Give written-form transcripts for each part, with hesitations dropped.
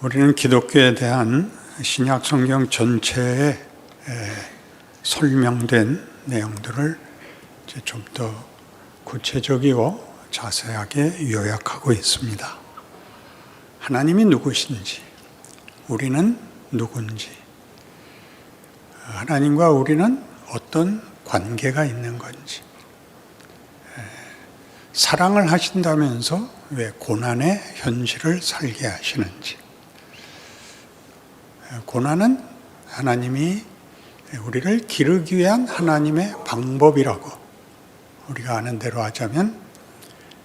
우리는 기독교에 대한 신약 성경 전체에 설명된 내용들을 좀 더 구체적이고 자세하게 요약하고 있습니다. 하나님이 누구신지, 우리는 누군지, 하나님과 우리는 어떤 관계가 있는 건지, 사랑을 하신다면서 왜 고난의 현실을 살게 하시는지, 고난은 하나님이 우리를 기르기 위한 하나님의 방법이라고 우리가 아는 대로 하자면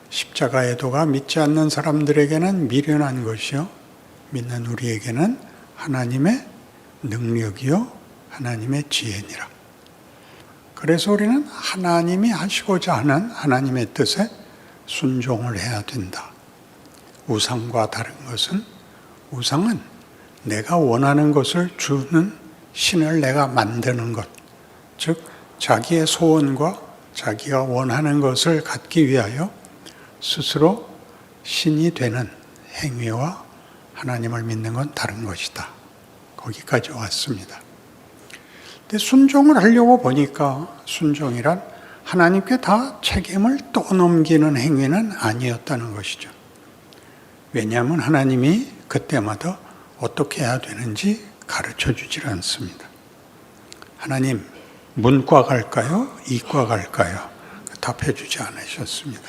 십자가의 도가 믿지 않는 사람들에게는 미련한 것이요 믿는 우리에게는 하나님의 능력이요 하나님의 지혜니라. 그래서 우리는 하나님이 하시고자 하는 하나님의 뜻에 순종을 해야 된다. 우상과 다른 것은, 우상은 내가 원하는 것을 주는 신을 내가 만드는 것, 즉 자기의 소원과 자기가 원하는 것을 갖기 위하여 스스로 신이 되는 행위와 하나님을 믿는 건 다른 것이다. 거기까지 왔습니다. 근데 순종을 하려고 보니까 순종이란 하나님께 다 책임을 떠넘기는 행위는 아니었다는 것이죠. 왜냐하면 하나님이 그때마다 어떻게 해야 되는지 가르쳐 주질 않습니다. 하나님, 문과 갈까요? 이과 갈까요? 답해 주지 않으셨습니다.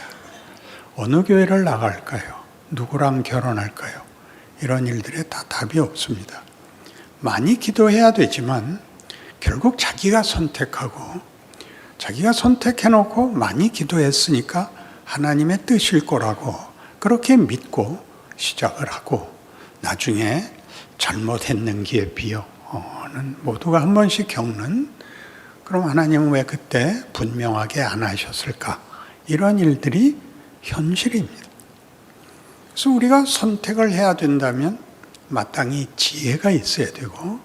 어느 교회를 나갈까요? 누구랑 결혼할까요? 이런 일들에 다 답이 없습니다. 많이 기도해야 되지만 결국 자기가 선택하고 자기가 선택해놓고 많이 기도했으니까 하나님의 뜻일 거라고 그렇게 믿고 시작을 하고 나중에 잘못했는기에 비어는 모두가 한 번씩 겪는, 그럼 하나님은 왜 그때 분명하게 안 하셨을까? 이런 일들이 현실입니다. 그래서 우리가 선택을 해야 된다면 마땅히 지혜가 있어야 되고,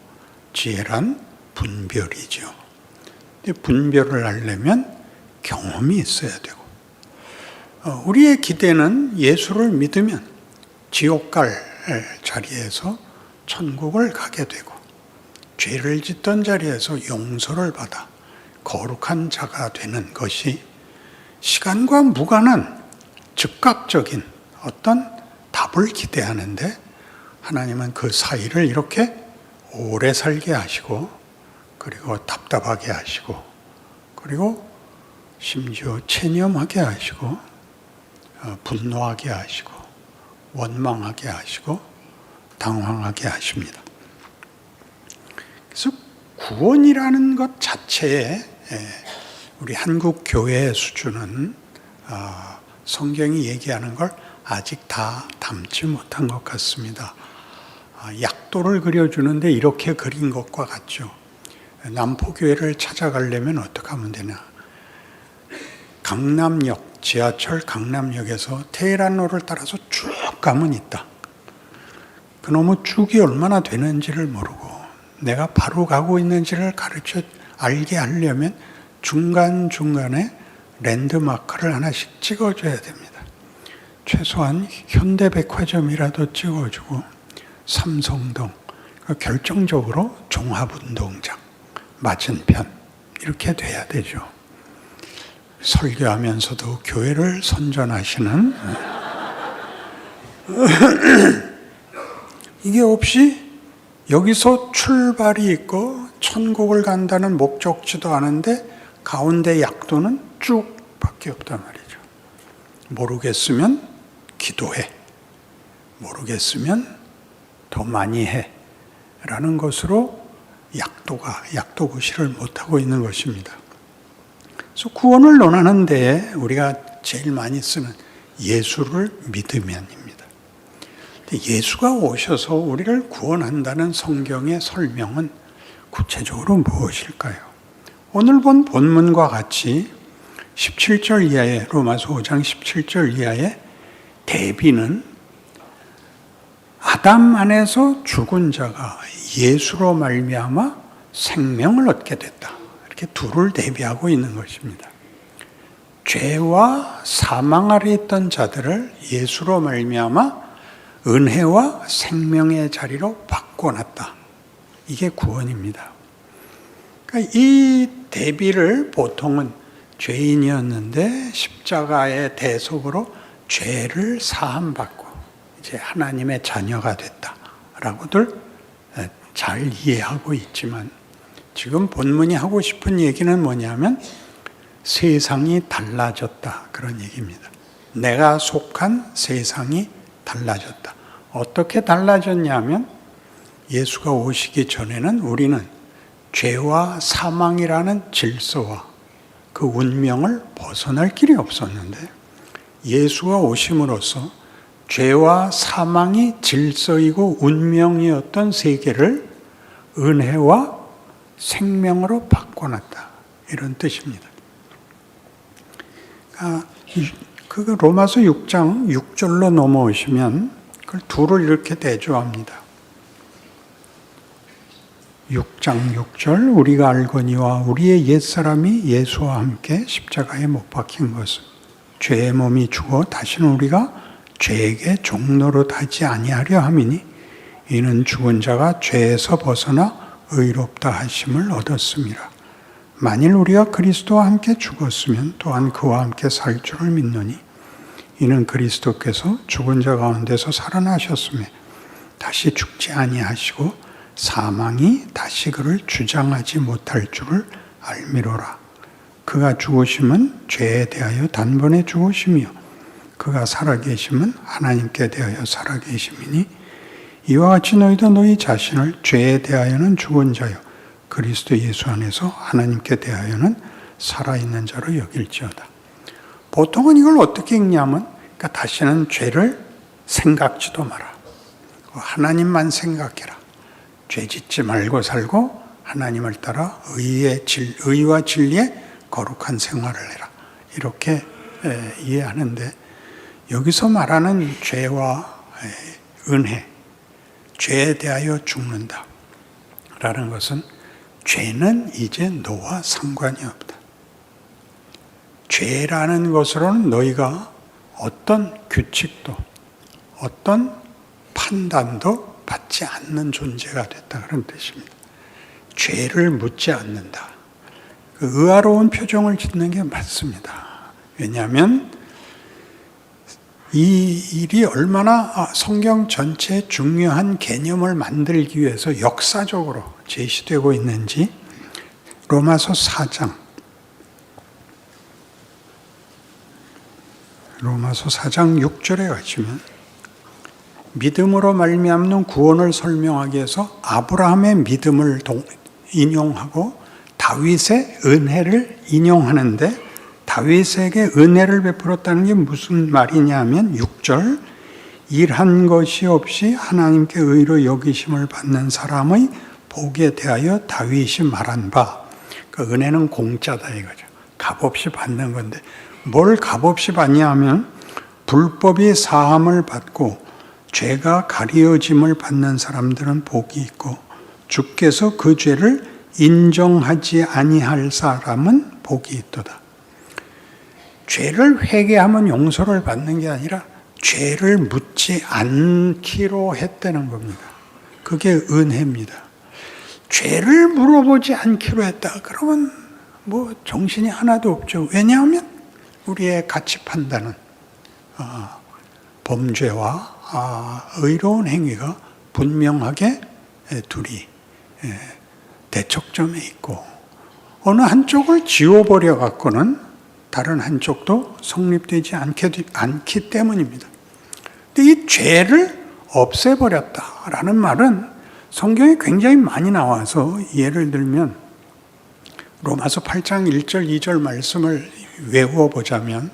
지혜란 분별이죠. 근데 분별을 하려면 경험이 있어야 되고, 우리의 기대는 예수를 믿으면 지옥 갈 자리에서 천국을 가게 되고, 죄를 짓던 자리에서 용서를 받아 거룩한 자가 되는 것이 시간과 무관한 즉각적인 어떤 답을 기대하는데, 하나님은 그 사이를 이렇게 오래 살게 하시고, 그리고 답답하게 하시고, 그리고 심지어 체념하게 하시고, 분노하게 하시고, 원망하게 하시고, 당황하게 하십니다. 그래서 구원이라는 것 자체에 우리 한국 교회의 수준은 성경이 얘기하는 걸 아직 다 담지 못한 것 같습니다. 약도를 그려주는데 이렇게 그린 것과 같죠. 남포교회를 찾아가려면 어떻게 하면 되나? 강남역, 지하철 강남역에서 테헤란로를 따라서 쭉 가면 있다. 그놈의 쭉이 얼마나 되는지를 모르고 내가 바로 가고 있는지를 가르쳐 알게 하려면 중간중간에 랜드마크를 하나씩 찍어줘야 됩니다. 최소한 현대백화점이라도 찍어주고, 삼성동, 결정적으로 종합운동장 맞은편, 이렇게 돼야 되죠. 설교하면서도 교회를 선전하시는 이게 없이 여기서 출발이 있고 천국을 간다는 목적지도 아는데 가운데 약도는 쭉 밖에 없단 말이죠. 모르겠으면 기도해, 모르겠으면 더 많이 해 라는 것으로 약도구실을 못하고 있는 것입니다. 그래서 구원을 논하는데 우리가 제일 많이 쓰는 예수를 믿으면입니다. 예수가 오셔서 우리를 구원한다는 성경의 설명은 구체적으로 무엇일까요? 오늘 본 본문과 같이 17절 이하의, 로마서 5장 17절 이하의 대비는 아담 안에서 죽은 자가 예수로 말미암아 생명을 얻게 됐다. 이렇게 둘을 대비하고 있는 것입니다. 죄와 사망 아래 있던 자들을 예수로 말미암아 은혜와 생명의 자리로 바꿔놨다. 이게 구원입니다. 그러니까 이 대비를 보통은 죄인이었는데 십자가의 대속으로 죄를 사함받고 이제 하나님의 자녀가 됐다라고들 잘 이해하고 있지만, 지금 본문이 하고 싶은 얘기는 뭐냐면 세상이 달라졌다, 그런 얘기입니다. 내가 속한 세상이 달라졌다. 어떻게 달라졌냐면 예수가 오시기 전에는 우리는 죄와 사망이라는 질서와 그 운명을 벗어날 길이 없었는데, 예수가 오심으로써 죄와 사망이 질서이고 운명이었던 세계를 은혜와 생명으로 바꿔놨다, 이런 뜻입니다. 그 로마서 6장 6절로 넘어오시면 그걸 둘을 이렇게 대조합니다. 6장 6절, 우리가 알거니와 우리의 옛사람이 예수와 함께 십자가에 못 박힌 것은 죄의 몸이 죽어 다시는 우리가 죄에게 종노릇 하지 아니하려 함이니, 이는 죽은 자가 죄에서 벗어나 의롭다 하심을 얻었음이라. 만일 우리가 그리스도와 함께 죽었으면 또한 그와 함께 살 줄을 믿노니, 이는 그리스도께서 죽은 자 가운데서 살아나셨으며 다시 죽지 아니하시고 사망이 다시 그를 주장하지 못할 줄을 알미로라. 그가 죽으심은 죄에 대하여 단번에 죽으시며 그가 살아계심은 하나님께 대하여 살아계심이니, 이와 같이 너희도 너희 자신을 죄에 대하여는 죽은 자요 그리스도 예수 안에서 하나님께 대하여는 살아있는 자로 여길지어다. 보통은 이걸 어떻게 읽냐면, 그러니까 다시는 죄를 생각지도 마라. 하나님만 생각해라. 죄 짓지 말고 살고 하나님을 따라 의와 진리의 거룩한 생활을 해라. 이렇게 이해하는데, 여기서 말하는 죄와 은혜, 죄에 대하여 죽는다 라는 것은 죄는 이제 너와 상관이 없다. 죄라는 것으로는 너희가 어떤 규칙도 어떤 판단도 받지 않는 존재가 됐다, 그런 뜻입니다. 죄를 묻지 않는다. 그 의아로운 표정을 짓는 게 맞습니다. 왜냐하면 이 일이 얼마나 성경 전체에 중요한 개념을 만들기 위해서 역사적으로 제시되고 있는지, 로마서 4장 6절에 가시면 믿음으로 말미암는 구원을 설명하기 위해서 아브라함의 믿음을 인용하고 다윗의 은혜를 인용하는데, 다윗에게 은혜를 베풀었다는 게 무슨 말이냐면 6절, 일한 것이 없이 하나님께 의로 여기심을 받는 사람의 복에 대하여 다윗이 말한 바, 그 은혜는 공짜다 이거죠. 값없이 받는 건데, 뭘 값없이 받냐 하면 불법이 사함을 받고 죄가 가리어짐을 받는 사람들은 복이 있고, 주께서 그 죄를 인정하지 아니할 사람은 복이 있도다. 죄를 회개하면 용서를 받는 게 아니라 죄를 묻지 않기로 했다는 겁니다. 그게 은혜입니다. 죄를 물어보지 않기로 했다. 그러면 뭐 정신이 하나도 없죠. 왜냐하면 우리의 가치 판단은 범죄와 의로운 행위가 분명하게 둘이 대척점에 있고, 어느 한쪽을 지워버려 갖고는 다른 한쪽도 성립되지 않기 때문입니다. 근데 이 죄를 없애버렸다라는 말은 성경에 굉장히 많이 나와서, 예를 들면 로마서 8장 1절 2절 말씀을 외워 보자면,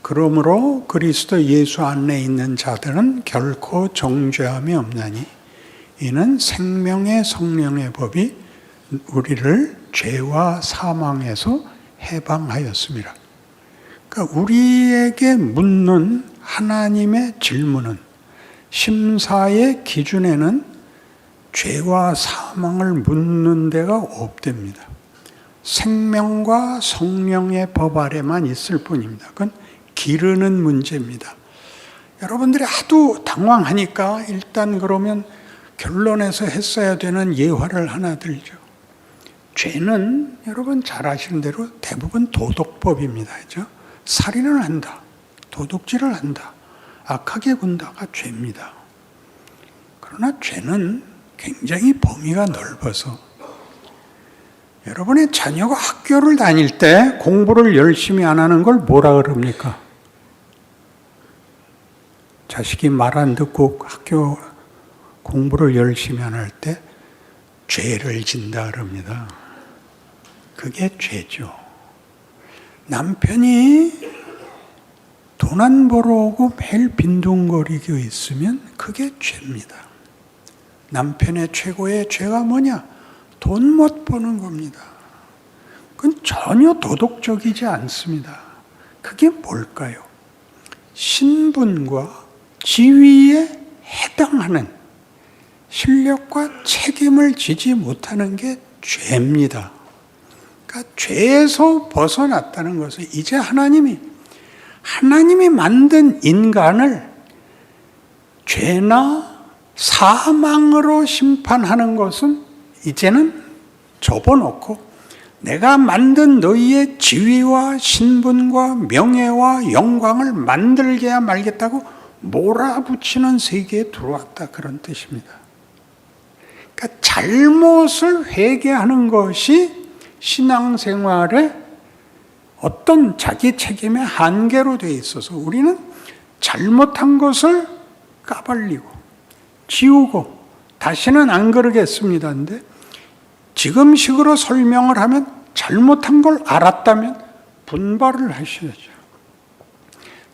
그러므로 그리스도 예수 안에 있는 자들은 결코 정죄함이 없나니, 이는 생명의 성령의 법이 우리를 죄와 사망에서 해방하였습니다. 그러니까 우리에게 묻는 하나님의 질문은, 심사의 기준에는 죄와 사망을 묻는 데가 없답니다. 생명과 성령의 법 아래만 있을 뿐입니다. 그건 기르는 문제입니다. 여러분들이 하도 당황하니까 일단 그러면 결론에서 했어야 되는 예화를 하나 들죠. 죄는 여러분 잘 아시는 대로 대부분 도덕법입니다. 그죠? 살인을 한다, 도둑질을 한다, 악하게 군다가 죄입니다. 그러나 죄는 굉장히 범위가 넓어서 여러분의 자녀가 학교를 다닐 때 공부를 열심히 안 하는 걸 뭐라 그럽니까? 자식이 말 안 듣고 학교 공부를 열심히 안 할 때 죄를 진다 그럽니다. 그게 죄죠. 남편이 돈 안 벌어오고 매일 빈둥거리고 있으면 그게 죄입니다. 남편의 최고의 죄가 뭐냐? 돈 못 버는 겁니다. 그건 전혀 도덕적이지 않습니다. 그게 뭘까요? 신분과 지위에 해당하는 실력과 책임을 지지 못하는 게 죄입니다. 그러니까 죄에서 벗어났다는 것은 이제 하나님이 만든 인간을 죄나 사망으로 심판하는 것은 이제는 접어놓고 내가 만든 너희의 지위와 신분과 명예와 영광을 만들게야 말겠다고 몰아붙이는 세계에 들어왔다, 그런 뜻입니다. 그러니까 잘못을 회개하는 것이 신앙생활의 어떤 자기 책임의 한계로 되어 있어서 우리는 잘못한 것을 까발리고 지우고 다시는 안 그러겠습니다. 근데 지금식으로 설명을 하면 잘못한 걸 알았다면 분발을 하셔야죠.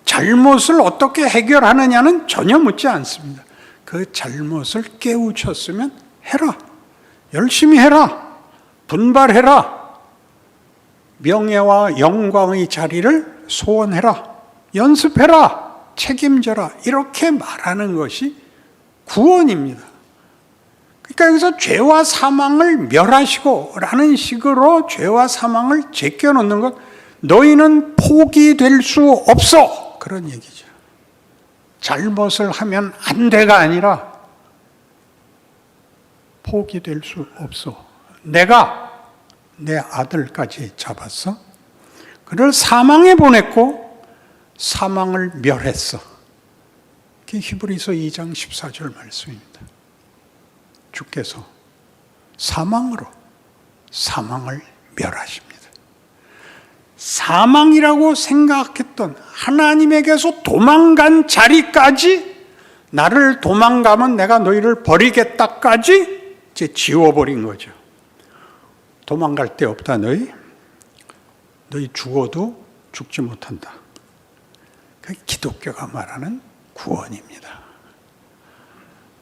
잘못을 어떻게 해결하느냐는 전혀 묻지 않습니다. 그 잘못을 깨우쳤으면 해라. 열심히 해라. 분발해라. 명예와 영광의 자리를 소원해라. 연습해라. 책임져라. 이렇게 말하는 것이 구원입니다. 그러니까 여기서 죄와 사망을 멸하시고 라는 식으로 죄와 사망을 제껴놓는 것, 너희는 포기될 수 없어, 그런 얘기죠. 잘못을 하면 안 돼가 아니라 포기될 수 없어. 내가 내 아들까지 잡았어. 그를 사망에 보냈고 사망을 멸했어. 그게 히브리서 2장 14절 말씀입니다. 주께서 사망으로 사망을 멸하십니다. 사망이라고 생각했던 하나님에게서 도망간 자리까지, 나를 도망가면 내가 너희를 버리겠다까지 이제 지워버린 거죠. 도망갈 데 없다 너희 죽어도 죽지 못한다. 그게 기독교가 말하는 구원입니다.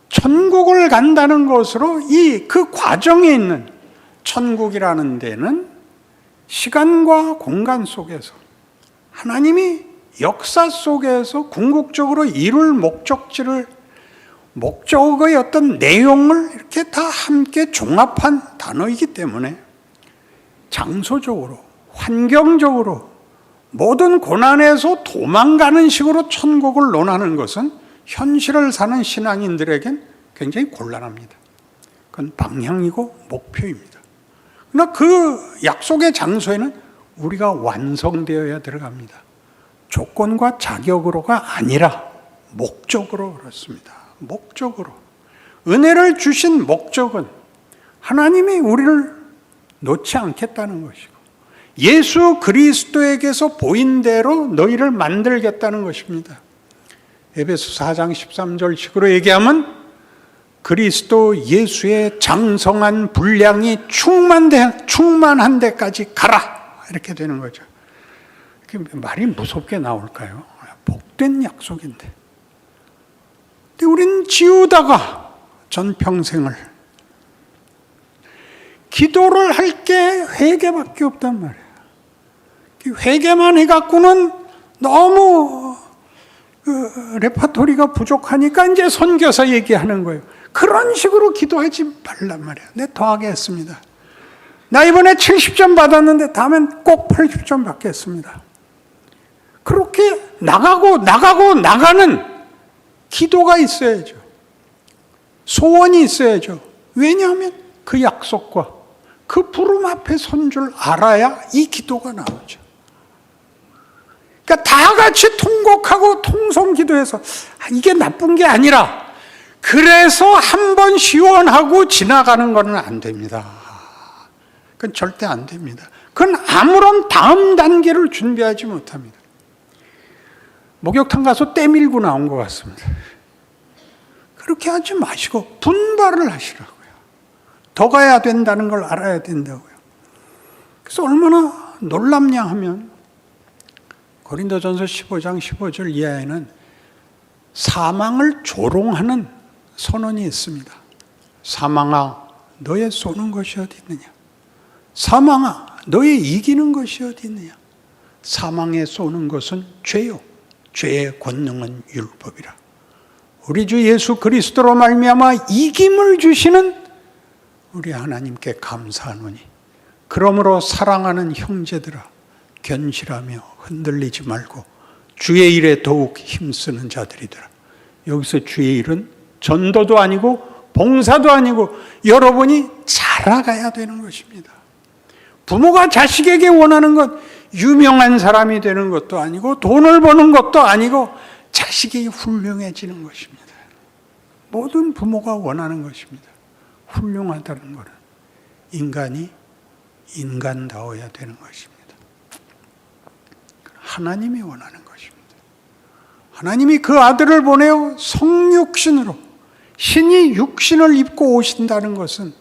천국을 간다는 것으로 그 과정에 있는, 천국이라는 데는 시간과 공간 속에서 하나님이 역사 속에서 궁극적으로 이룰 목적의 어떤 내용을 이렇게 다 함께 종합한 단어이기 때문에 장소적으로, 환경적으로 모든 고난에서 도망가는 식으로 천국을 논하는 것은 현실을 사는 신앙인들에겐 굉장히 곤란합니다. 그건 방향이고 목표입니다. 그러나 그 약속의 장소에는 우리가 완성되어야 들어갑니다. 조건과 자격으로가 아니라 목적으로 그렇습니다. 목적으로. 은혜를 주신 목적은 하나님이 우리를 놓지 않겠다는 것이고 예수 그리스도에게서 보인 대로 너희를 만들겠다는 것입니다. 에베소 4장 13절 식으로 얘기하면 그리스도 예수의 장성한 분량이 충만한 데까지 가라, 이렇게 되는 거죠. 말이 무섭게 나올까요? 복된 약속인데. 근데 우린 지우다가 전평생을 기도를 할 게 회개밖에 없단 말이에요. 회개만 해갖고는 너무 레파토리가 부족하니까 이제 선교사 얘기하는 거예요. 그런 식으로 기도하지 말란 말이에요. 내 더하게 했습니다. 나 이번에 70점 받았는데 다음엔 꼭 80점 받겠습니다. 그렇게 나가는 기도가 있어야죠. 소원이 있어야죠. 왜냐하면 그 약속과 그 부름 앞에 선 줄 알아야 이 기도가 나오죠. 그러니까 다 같이 통곡하고 통성기도해서 이게 나쁜 게 아니라 그래서 한번 시원하고 지나가는 거는 안 됩니다. 그건 절대 안 됩니다. 그건 아무런 다음 단계를 준비하지 못합니다. 목욕탕 가서 때 밀고 나온 것 같습니다. 그렇게 하지 마시고 분발을 하시라고요. 더 가야 된다는 걸 알아야 된다고요. 그래서 얼마나 놀랍냐 하면 고린도전서 15장 15절 이하에는 사망을 조롱하는 선언이 있습니다. 사망아, 너의 쏘는 것이 어디 있느냐? 사망아, 너의 이기는 것이 어디 있느냐? 사망에 쏘는 것은 죄요, 죄의 권능은 율법이라. 우리 주 예수 그리스도로 말미암아 이김을 주시는 우리 하나님께 감사하노니 그러므로 사랑하는 형제들아 견실하며 흔들리지 말고 주의 일에 더욱 힘쓰는 자들이더라. 여기서 주의 일은 전도도 아니고 봉사도 아니고 여러분이 자라가야 되는 것입니다. 부모가 자식에게 원하는 것 유명한 사람이 되는 것도 아니고 돈을 버는 것도 아니고 자식이 훌륭해지는 것입니다. 모든 부모가 원하는 것입니다. 훌륭하다는 것은 인간이 인간다워야 되는 것입니다. 하나님이 원하는 것입니다. 하나님이 그 아들을 보내어 성육신으로 신이 육신을 입고 오신다는 것은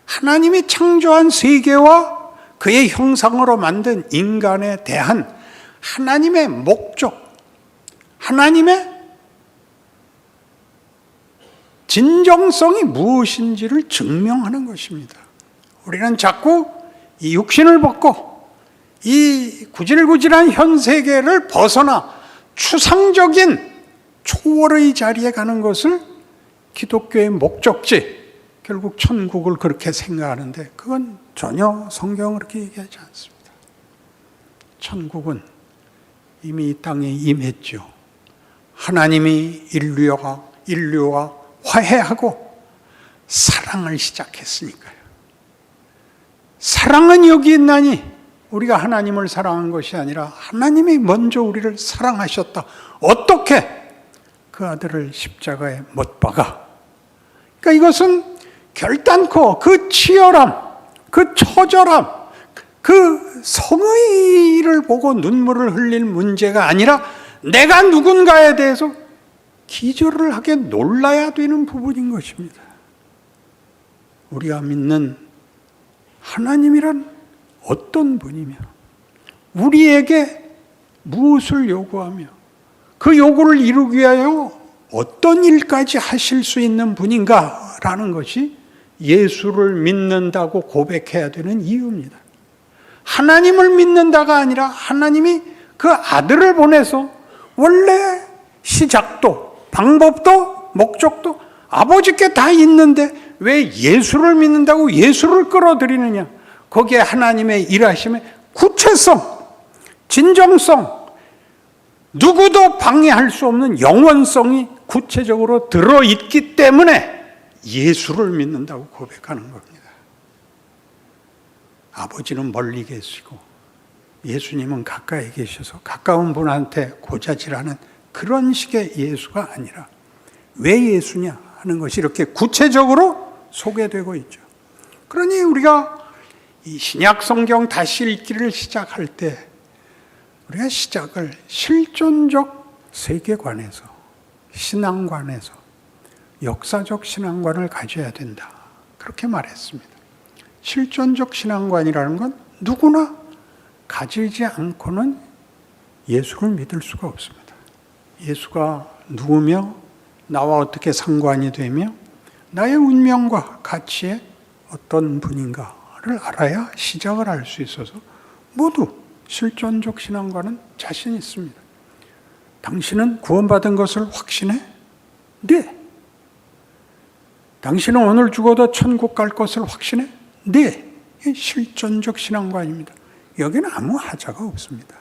하나님이 창조한 세계와 그의 형상으로 만든 인간에 대한 하나님의 목적, 하나님의 진정성이 무엇인지를 증명하는 것입니다. 우리는 자꾸 이 육신을 벗고 이 구질구질한 현 세계를 벗어나 추상적인 초월의 자리에 가는 것을 기독교의 목적지, 결국 천국을 그렇게 생각하는데 그건 전혀 성경은 그렇게 얘기하지 않습니다. 천국은 이미 이 땅에 임했죠. 하나님이 인류와 화해하고 사랑을 시작했으니까요. 사랑은 여기 있나니 우리가 하나님을 사랑한 것이 아니라 하나님이 먼저 우리를 사랑하셨다. 어떻게? 그 아들을 십자가에 못 박아. 그러니까 이것은 결단코 그 치열함, 그 처절함, 그 성의를 보고 눈물을 흘릴 문제가 아니라 내가 누군가에 대해서 기절을 하게 놀라야 되는 부분인 것입니다. 우리가 믿는 하나님이란 어떤 분이며 우리에게 무엇을 요구하며 그 요구를 이루기 위하여 어떤 일까지 하실 수 있는 분인가라는 것이 예수를 믿는다고 고백해야 되는 이유입니다. 하나님을 믿는다가 아니라 하나님이 그 아들을 보내서 원래 시작도 방법도 목적도 아버지께 다 있는데 왜 예수를 믿는다고 예수를 끌어들이느냐? 거기에 하나님의 일하심의 구체성, 진정성, 누구도 방해할 수 없는 영원성이 구체적으로 들어있기 때문에 예수를 믿는다고 고백하는 겁니다. 아버지는 멀리 계시고 예수님은 가까이 계셔서 가까운 분한테 고자질하는 그런 식의 예수가 아니라 왜 예수냐 하는 것이 이렇게 구체적으로 소개되고 있죠. 그러니 우리가 이 신약 성경 다시 읽기를 시작할 때 우리가 시작을 실존적 세계관에서 신앙관에서 역사적 신앙관을 가져야 된다. 그렇게 말했습니다. 실존적 신앙관이라는 건 누구나 가지지 않고는 예수를 믿을 수가 없습니다. 예수가 누구며 나와 어떻게 상관이 되며 나의 운명과 가치에 어떤 분인가를 알아야 시작을 할 수 있어서 모두 실존적 신앙과는 자신 있습니다. 당신은 구원받은 것을 확신해? 네. 당신은 오늘 죽어도 천국 갈 것을 확신해? 네. 이게 실존적 신앙관입니다. 여기는 아무 하자가 없습니다.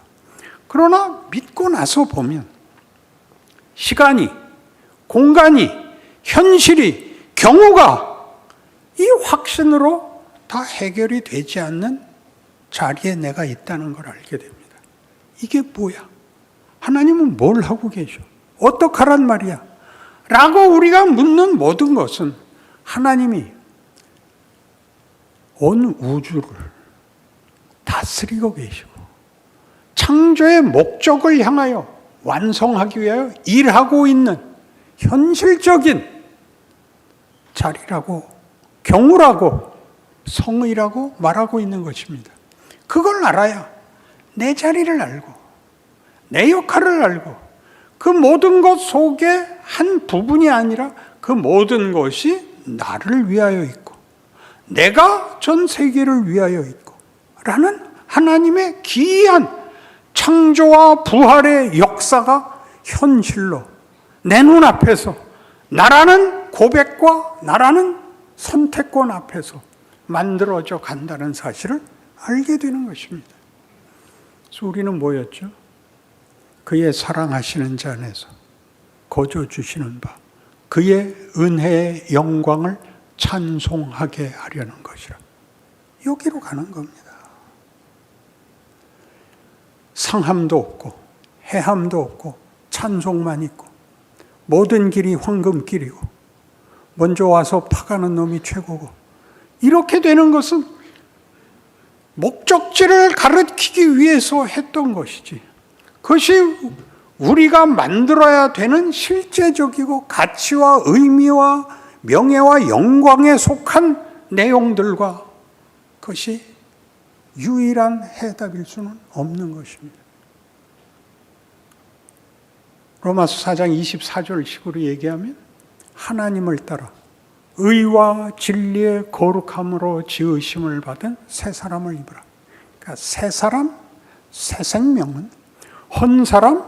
그러나 믿고 나서 보면 시간이, 공간이, 현실이, 경우가 이 확신으로 다 해결이 되지 않는 자리에 내가 있다는 걸 알게 됩니다. 이게 뭐야? 하나님은 뭘 하고 계셔? 어떡하란 말이야? 라고 우리가 묻는 모든 것은 하나님이 온 우주를 다스리고 계시고 창조의 목적을 향하여 완성하기 위하여 일하고 있는 현실적인 자리라고, 경우라고, 성의라고 말하고 있는 것입니다. 그걸 알아야 내 자리를 알고 내 역할을 알고 그 모든 것 속에 한 부분이 아니라 그 모든 것이 나를 위하여 있고 내가 전 세계를 위하여 있고 라는 하나님의 기이한 창조와 부활의 역사가 현실로 내 눈앞에서 나라는 고백과 나라는 선택권 앞에서 만들어져 간다는 사실을 알게 되는 것입니다. 그래서 우리는 뭐였죠? 그의 사랑하시는 자 안에서 거저 주시는 바 그의 은혜의 영광을 찬송하게 하려는 것이라. 여기로 가는 겁니다. 상함도 없고 해함도 없고 찬송만 있고 모든 길이 황금길이고 먼저 와서 파가는 놈이 최고고 이렇게 되는 것은 목적지를 가리키기 위해서 했던 것이지 그것이 우리가 만들어야 되는 실제적이고 가치와 의미와 명예와 영광에 속한 내용들과 그것이 유일한 해답일 수는 없는 것입니다. 로마서 4장 24절식으로 얘기하면 하나님을 따라 의와 진리의 거룩함으로 지으심을 받은 새 사람을 입으라. 그러니까 새 사람, 새 생명은 헌 사람,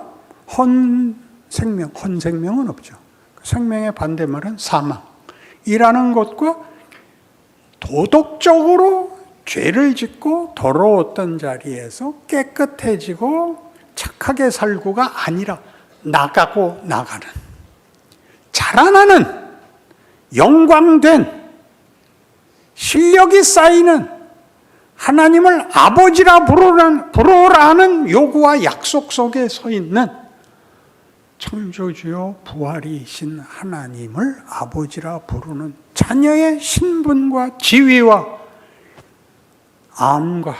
헌 생명, 헌 생명은 없죠. 생명의 반대말은 사망이라는 것과 도덕적으로 죄를 짓고 더러웠던 자리에서 깨끗해지고 착하게 살고가 아니라 나가고 나가는, 자라나는, 영광된, 실력이 쌓이는, 하나님을 아버지라 부르라는 요구와 약속 속에 서 있는 창조주요 부활이신 하나님을 아버지라 부르는 자녀의 신분과 지위와 암과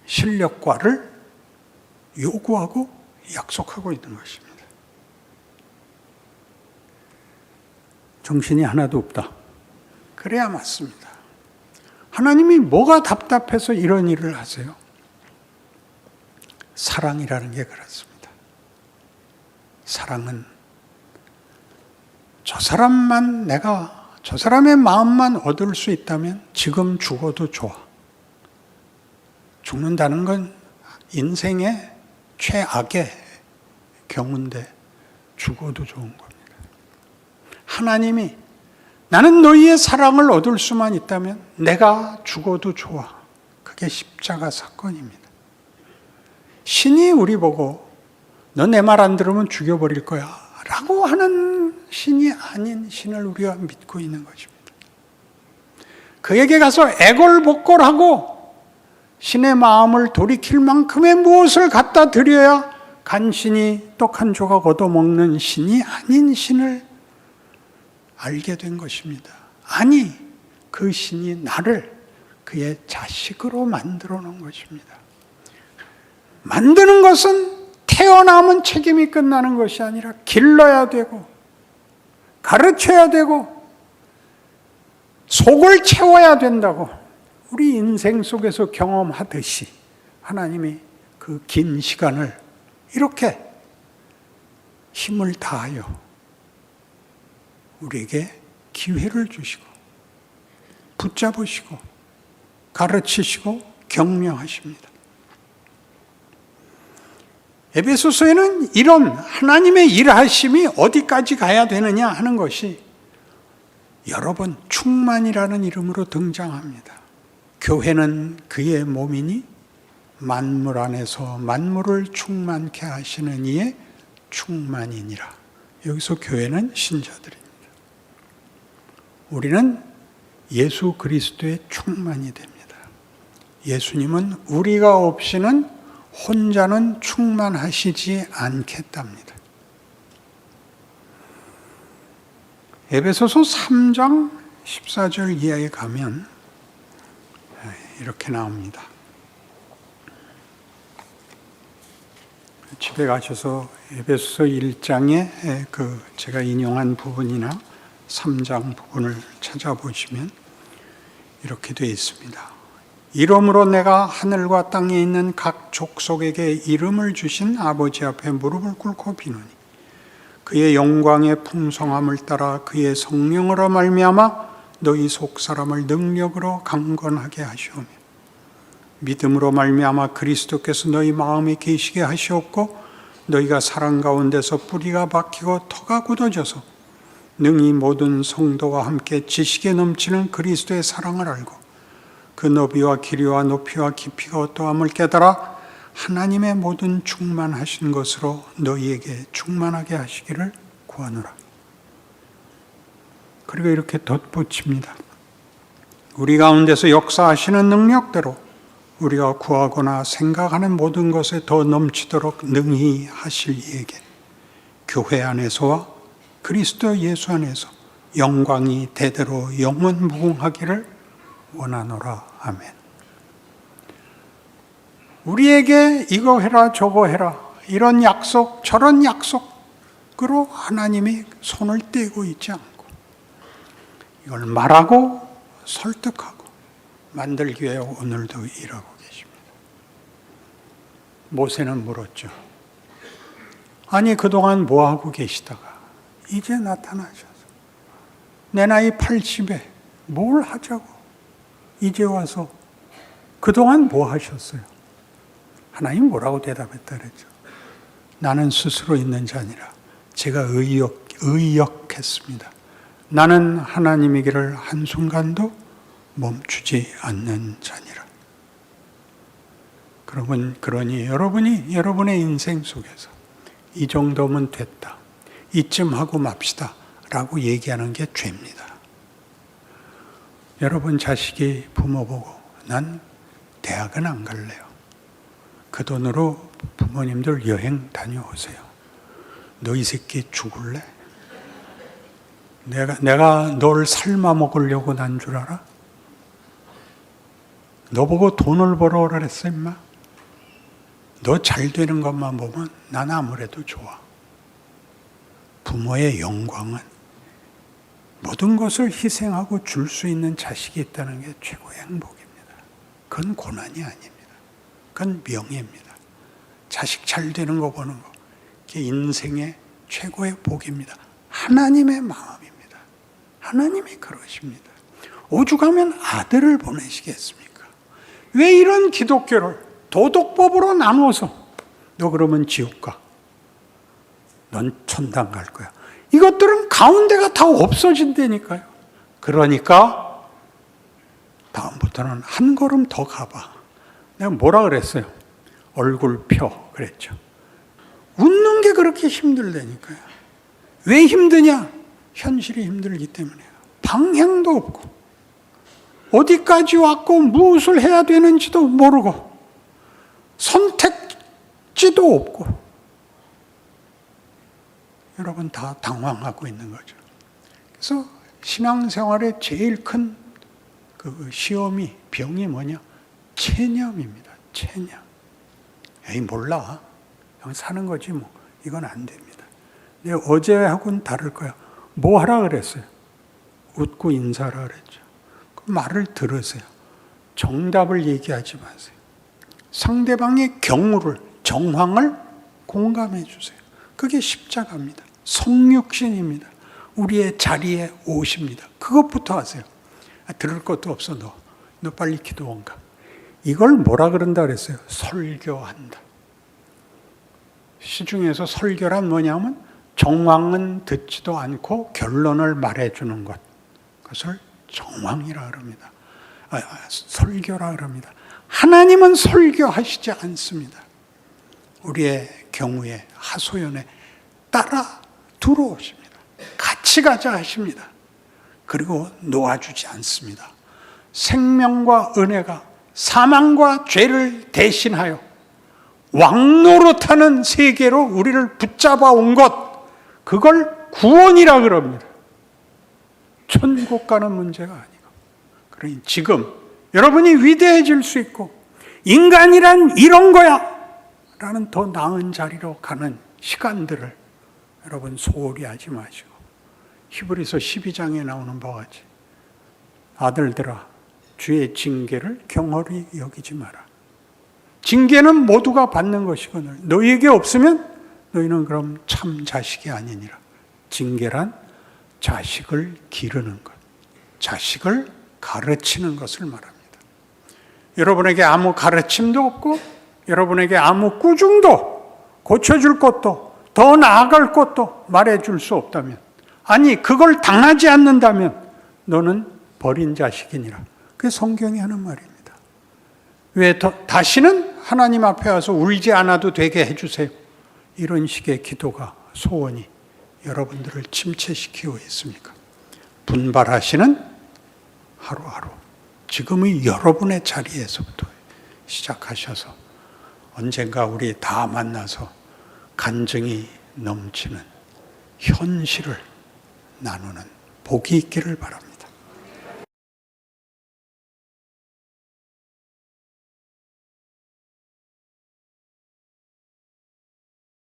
실력과를 요구하고 약속하고 있는 것입니다. 정신이 하나도 없다. 그래야 맞습니다. 하나님이 뭐가 답답해서 이런 일을 하세요? 사랑이라는 게 그렇습니다. 사랑은 저 사람의 마음만 얻을 수 있다면 지금 죽어도 좋아. 죽는다는 건 인생의 최악의 경우인데 죽어도 좋은 겁니다. 하나님이 나는 너희의 사랑을 얻을 수만 있다면 내가 죽어도 좋아. 그게 십자가 사건입니다. 신이 우리 보고 너 내 말 안 들으면 죽여버릴 거야 라고 하는 신이 아닌 신을 우리가 믿고 있는 것입니다. 그에게 가서 애걸복걸하고 신의 마음을 돌이킬 만큼의 무엇을 갖다 드려야 간신히 떡 한 조각 얻어먹는 신이 아닌 신을 알게 된 것입니다. 아니, 그 신이 나를 그의 자식으로 만들어 놓은 것입니다. 만드는 것은 태어나면 책임이 끝나는 것이 아니라 길러야 되고 가르쳐야 되고 속을 채워야 된다고 우리 인생 속에서 경험하듯이 하나님이 그 긴 시간을 이렇게 힘을 다하여 우리에게 기회를 주시고 붙잡으시고 가르치시고 격려하십니다. 에베소서에는 이런 하나님의 일하심이 어디까지 가야 되느냐 하는 것이 여러 번 충만이라는 이름으로 등장합니다. 교회는 그의 몸이니 만물 안에서 만물을 충만케 하시는 이의 충만이니라. 여기서 교회는 신자들입니다. 우리는 예수 그리스도의 충만이 됩니다. 예수님은 우리가 없이는 혼자는 충만하시지 않겠답니다. 에베소서 3장 14절 이하에 가면 이렇게 나옵니다. 집에 가셔서 에베소서 1장에 제가 인용한 부분이나 3장 부분을 찾아보시면 이렇게 되어 있습니다. 이러므로 내가 하늘과 땅에 있는 각 족속에게 이름을 주신 아버지 앞에 무릎을 꿇고 비노니 그의 영광의 풍성함을 따라 그의 성령으로 말미암아 너희 속 사람을 능력으로 강건하게 하시오며 믿음으로 말미암아 그리스도께서 너희 마음에 계시게 하시옵고 너희가 사랑 가운데서 뿌리가 박히고 터가 굳어져서 능히 모든 성도와 함께 지식에 넘치는 그리스도의 사랑을 알고 그 너비와 길이와 높이와 깊이가 어떠함을 깨달아 하나님의 모든 충만하신 것으로 너희에게 충만하게 하시기를 구하노라. 그리고 이렇게 덧붙입니다. 우리 가운데서 역사하시는 능력대로 우리가 구하거나 생각하는 모든 것에 더 넘치도록 능히 하실 이에게 교회 안에서와 그리스도 예수 안에서 영광이 대대로 영원 무궁하기를 원하노라. 아멘. 우리에게 이거 해라 저거 해라 이런 약속 저런 약속으로 하나님이 손을 떼고 있지 않고 이걸 말하고 설득하고 만들기 위해 오늘도 일하고 계십니다. 모세는 물었죠. 아니 그동안 뭐하고 계시다가 이제 나타나셔서 내 나이 80에 뭘 하자고 이제 와서 그동안 뭐 하셨어요? 하나님 뭐라고 대답했다 그랬죠? 나는 스스로 있는 자 아니라 제가 의역했습니다. 나는 하나님이기를 한순간도 멈추지 않는 자니라. 그러니 여러분이 여러분의 인생 속에서 이 정도면 됐다. 이쯤 하고 맙시다. 라고 얘기하는 게 죄입니다. 여러분 자식이 부모 보고 난 대학은 안 갈래요. 그 돈으로 부모님들 여행 다녀오세요. 너 이 새끼 죽을래? 내가 널 삶아 먹으려고 난 줄 알아? 너 보고 돈을 벌어오라 그랬어 임마? 너 잘 되는 것만 보면 난 아무래도 좋아. 부모의 영광은 모든 것을 희생하고 줄 수 있는 자식이 있다는 게 최고의 행복입니다. 그건 고난이 아닙니다. 그건 명예입니다. 자식 잘 되는 거 보는 거 그게 인생의 최고의 복입니다. 하나님의 마음입니다. 하나님이 그러십니다. 오죽하면 아들을 보내시겠습니까? 왜 이런 기독교를 도덕법으로 나누어서 너 그러면 지옥 가. 넌 천당 갈 거야. 이것들은 가운데가 다 없어진다니까요. 그러니까 다음부터는 한 걸음 더 가봐. 내가 뭐라 그랬어요? 얼굴 펴 그랬죠. 웃는 게 그렇게 힘들다니까요. 왜 힘드냐? 현실이 힘들기 때문에요. 방향도 없고 어디까지 왔고 무엇을 해야 되는지도 모르고 선택지도 없고 여러분 다 당황하고 있는 거죠. 그래서 신앙생활의 제일 큰 그 시험이 병이 뭐냐? 체념입니다. 체념. 에이 몰라. 그냥 사는 거지 뭐. 이건 안 됩니다. 내가 어제하고는 다를 거야. 뭐 하라 그랬어요? 웃고 인사하라 그랬죠. 그 말을 들으세요. 정답을 얘기하지 마세요. 상대방의 경우를, 정황을 공감해 주세요. 그게 십자가입니다. 성육신입니다. 우리의 자리에 오십니다. 그것부터 하세요. 들을 것도 없어 너 빨리 기도원 가. 이걸 뭐라 그런다 그랬어요? 설교한다. 시중에서 설교란 뭐냐면 정황은 듣지도 않고 결론을 말해주는 것. 그것을 정황이라 그럽니다. 설교라 그럽니다. 하나님은 설교하시지 않습니다. 우리의 경우에 하소연에 따라 들어오십니다. 같이 가자 하십니다. 그리고 놓아주지 않습니다. 생명과 은혜가 사망과 죄를 대신하여 왕노릇하는 세계로 우리를 붙잡아 온 것, 그걸 구원이라 그럽니다. 천국 가는 문제가 아니고. 그러니 지금 여러분이 위대해질 수 있고 인간이란 이런 거야 라는 더 나은 자리로 가는 시간들을 여러분 소홀히 하지 마시고, 히브리서 12장에 나오는 바와 같이 아들들아 주의 징계를 경홀히 여기지 마라. 징계는 모두가 받는 것이거늘 너희에게 없으면 너희는 그럼 참 자식이 아니니라. 징계란 자식을 기르는 것, 자식을 가르치는 것을 말합니다. 여러분에게 아무 가르침도 없고 여러분에게 아무 꾸중도 고쳐줄 것도 더 나아갈 것도 말해줄 수 없다면, 아니 그걸 당하지 않는다면 너는 버린 자식이니라. 그게 성경이 하는 말입니다. 왜 다시는 하나님 앞에 와서 울지 않아도 되게 해주세요. 이런 식의 기도가, 소원이 여러분들을 침체시키고 있습니까? 분발하시는 하루하루, 지금의 여러분의 자리에서부터 시작하셔서 언젠가 우리 다 만나서 간증이 넘치는 현실을 나누는 복이 있기를 바랍니다.